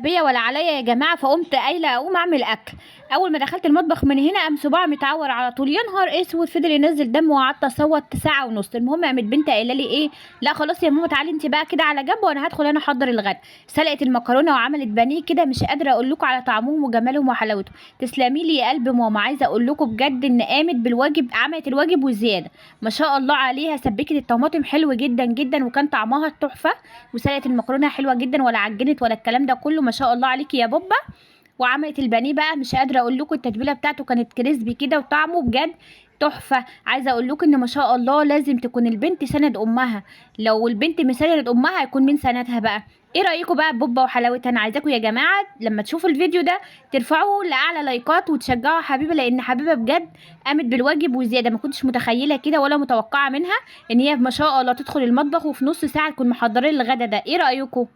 بيا ولا عليا يا جماعه، فقمت قايله اقوم اعمل اكل. اول ما دخلت المطبخ من هنا قام صباعي متعور على طول، يا نهار اسود، فضل ينزل دم وقعدت اصوت ساعه ونص. المهم قامت بنتي قايله لي ايه، لا خلاص يا ماما تعالي انت بقى كده على جنب وانا هدخل انا احضر الغدا. سلقت المكرونه وعملت بانيه كده، مش قادره اقول لكم على طعمهم وجمالهم وحلاوتهم. تسلمي لي يا قلب ماما، عايزه اقول لكم بجد ان قامت بالواجب، عملت الواجب وزياده. ما شاء الله عليها، سبكت الطماطم حلو جدا جدا وكان طعمها تحفه. وسلقت المكرونه حلوه جدا ولا عجنت ولا الكلام ده كله، ما شاء الله عليكي يا بابا. وعملت البانيه بقى، مش قادره اقول لكم التتبيله بتاعته كانت كريسبي كده وطعمه بجد تحفه. عايزه اقول لكم ان ما شاء الله لازم تكون البنت سند امها. لو البنت مساندة امها هيكون مين سندها بقى؟ ايه رايكم بقى ببوبه وحلاوتها؟ انا عايزاكم يا جماعه لما تشوفوا الفيديو ده ترفعوا لاعلى لايكات وتشجعوا حبيبه، لان حبيبه بجد قامت بالواجب وزياده. ما كنتش متخيله كده ولا متوقعه منها ان هي ما شاء الله تدخل المطبخ وفي نص ساعه تكون محضره الغدا ده. ايه رايكم؟